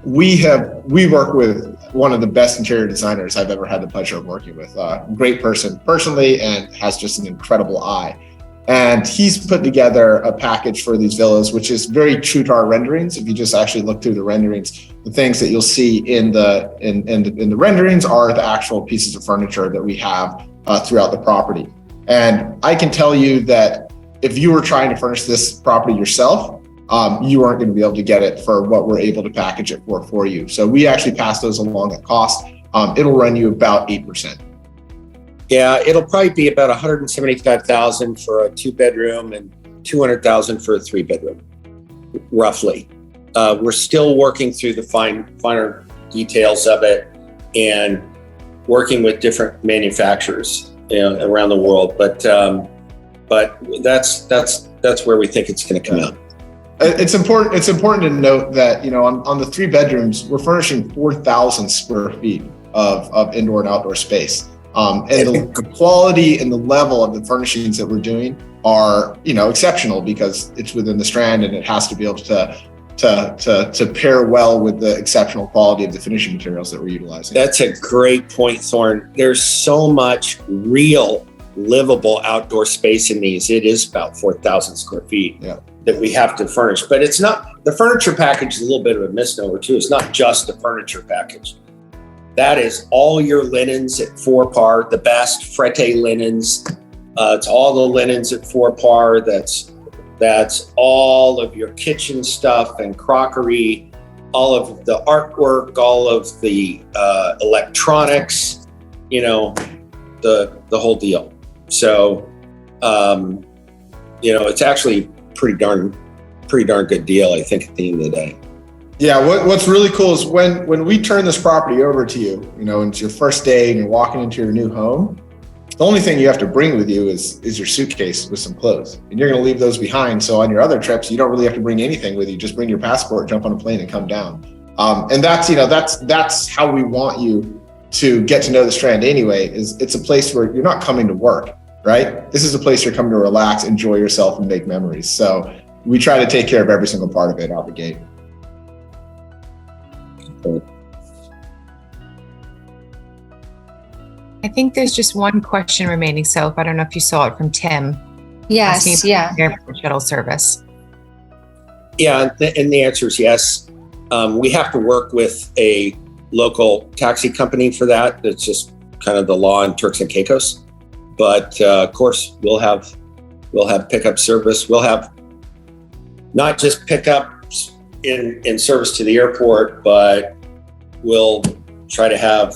We work with one of the best interior designers I've ever had the pleasure of working with. Great person personally, and has just an incredible eye. And he's put together a package for these villas, which is very true to our renderings. If you just actually look through the renderings, the things that you'll see in the renderings are the actual pieces of furniture that we have throughout the property. And I can tell you that if you were trying to furnish this property yourself, you aren't going to be able to get it for what we're able to package it for you. So we actually pass those along at cost. It'll run you about 8%. Yeah, it'll probably be about $175,000 for a 2-bedroom and $200,000 for a 3-bedroom, roughly. We're still working through the finer details of it and working with different manufacturers around the world. But that's where we think it's going to come out. It's important to note that, on the 3 bedrooms, we're furnishing 4,000 square feet of indoor and outdoor space. And the quality and the level of the furnishings that we're doing are, exceptional because it's within the Strand and it has to be able to pair well with the exceptional quality of the finishing materials that we're utilizing. That's a great point, Thorne. There's so much real livable outdoor space in these. It is about 4,000 square feet that we have to furnish, but it's not, the furniture package is a little bit of a misnomer too. It's not just the furniture package. That is all your linens at 4 par, the best Frette linens. It's all the linens at 4 par. That's That's all of your kitchen stuff and crockery, all of the artwork, all of the electronics, you know, the whole deal. So, you know, it's actually pretty darn good deal, I think, at the end of the day. Yeah, what's really cool is when we turn this property over to you, you know, and it's your first day and you're walking into your new home, the only thing you have to bring with you is your suitcase with some clothes, and you're going to leave those behind. So on your other trips, you don't really have to bring anything with you. Just bring your passport, jump on a plane, and come down. And that's, you know, that's how we want you to get to know the Strand anyway. Is it's a place where you're not coming to work, right? This is a place you're coming to relax, enjoy yourself, and make memories. So we try to take care of every single part of it out the gate. I think there's just one question remaining, Soph. I don't know if you saw it from Tim. Yes, yeah. Airport shuttle service. Yeah, and the answer is yes. We have to work with a local taxi company for that. That's just kind of the law in Turks and Caicos. But of course, we'll have pickup service. We'll have not just pickups in service to the airport, but we'll try to have,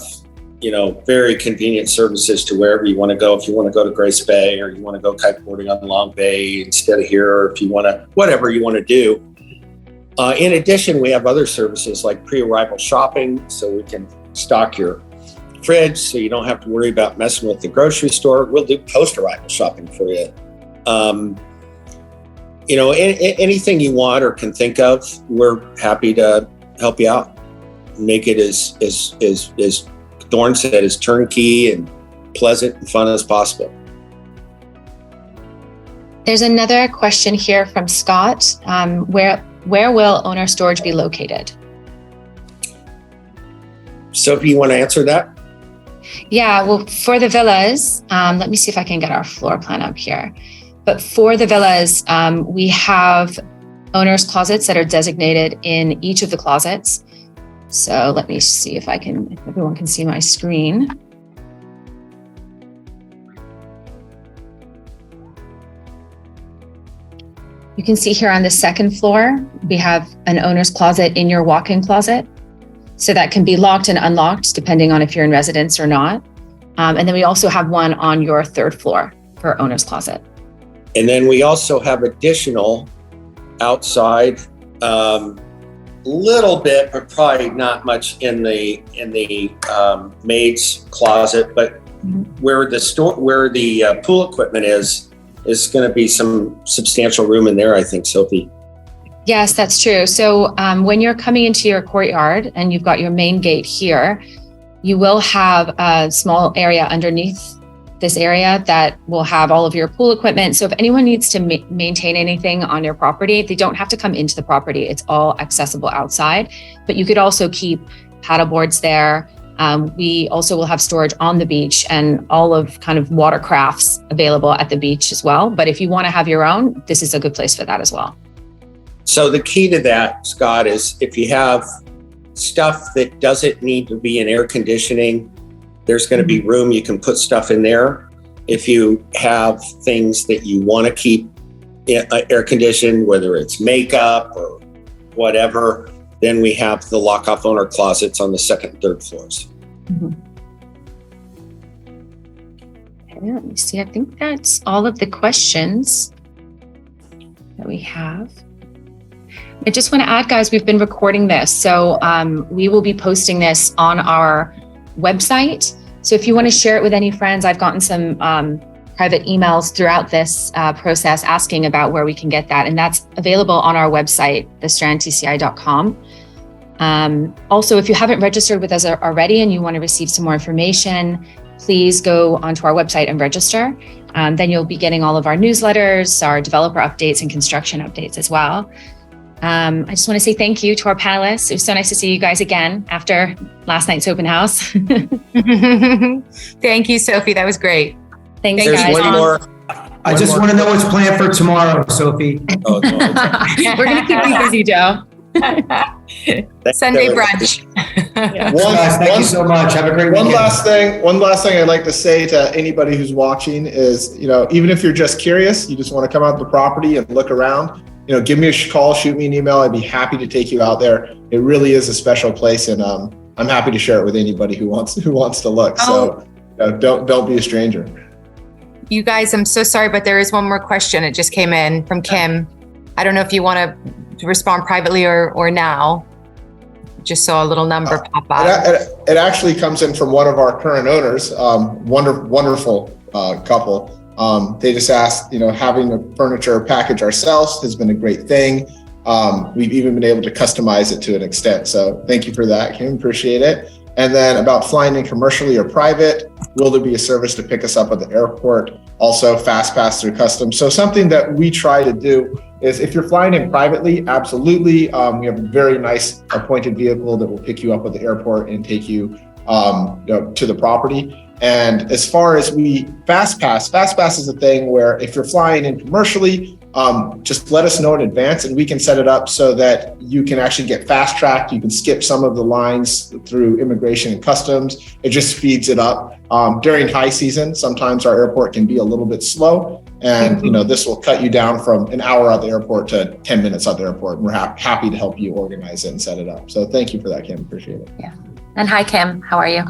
you know, very convenient services to wherever you want to go. If you want to go to Grace Bay, or you want to go kiteboarding on Long Bay instead of here, or if you want to, whatever you want to do. In addition, we have other services like pre-arrival shopping, so we can stock your fridge so you don't have to worry about messing with the grocery store. We'll do post-arrival shopping for you. You know, anything you want or can think of, we're happy to help you out. Make it as Thorne said, as turnkey and pleasant and fun as possible. There's another question here from Scott. Where will owner storage be located? Sophie, you want to answer that? Yeah, well, for the villas, let me see if I can get our floor plan up here. But for the villas, we have owner's closets that are designated in each of the closets. So let me see if everyone can see my screen. You can see here on the second floor, we have an owner's closet in your walk-in closet. So that can be locked and unlocked depending on if you're in residence or not. And then we also have one on your third floor for owner's closet. And then we also have additional outside, little bit, but probably not much in the maid's closet, but where the pool equipment is going to be some substantial room in there, I think, Sophie. Yes, that's true. So when you're coming into your courtyard and you've got your main gate here, you will have a small area underneath this area that will have all of your pool equipment. So if anyone needs to maintain anything on your property, they don't have to come into the property. It's all accessible outside, but you could also keep paddle boards there. We also will have storage on the beach and all of kind of watercrafts available at the beach as well. But if you want to have your own, this is a good place for that as well. So the key to that, Scott, is if you have stuff that doesn't need to be in air conditioning, there's going to be room. You can put stuff in there. If you have things that you want to keep air conditioned, whether it's makeup or whatever, then we have the lock-off owner closets on the second and third floors. Okay, let me see. I think that's all of the questions that we have. I just want to add, guys, we've been recording this. So we will be posting this on our website. So if you want to share it with any friends, I've gotten some private emails throughout this process asking about where we can get that. And that's available on our website, thestrandtci.com. Also, if you haven't registered with us already and you want to receive some more information, please go onto our website and register. Then you'll be getting all of our newsletters, our developer updates and construction updates as well. I just want to say thank you to our panelists. It was so nice to see you guys again after last night's open house. Thank you, Sophie. That was great. Thanks, There's guys. one more. I just want to know what's planned for tomorrow, Sophie. Oh, no. We're going to keep you busy, Joe. Sunday brunch. Thank you so much. Have a great weekend. One last thing I'd like to say to anybody who's watching is, even if you're just curious, you just want to come out to the property and look around, give me a call, shoot me an email. I'd be happy to take you out there. It really is a special place, and I'm happy to share it with anybody who wants to look. So don't be a stranger. You guys, I'm so sorry, but there is one more question. It just came in from Kim. I don't know if you want to respond privately or now. Just saw a little number pop up. It actually comes in from one of our current owners, wonderful couple. They just asked, having the furniture package ourselves has been a great thing. We've even been able to customize it to an extent. So thank you for that, Kim, appreciate it. And then about flying in commercially or private, will there be a service to pick us up at the airport? Also fast pass through customs. So something that we try to do is if you're flying in privately, absolutely. We have a very nice appointed vehicle that will pick you up at the airport and take you, to the property. And as far as fast pass is a thing where if you're flying in commercially, just let us know in advance and we can set it up so that you can actually get fast tracked. You can skip some of the lines through immigration and customs. It just speeds it up. During high season, sometimes our airport can be a little bit slow, and this will cut you down from an hour at the airport to 10 minutes at the airport. And we're happy to help you organize it and set it up. So thank you for that, Kim. Appreciate it. Yeah. And hi, Kim. How are you?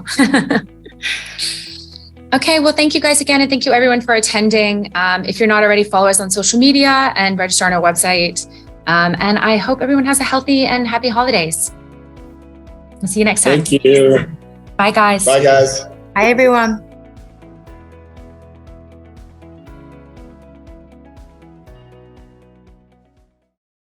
Okay, well, thank you guys again. And thank you everyone for attending. If you're not already, follow us on social media and register on our website. And I hope everyone has a healthy and happy holidays. We'll see you next time. Thank you. Bye, guys. Bye, guys. Hi, everyone.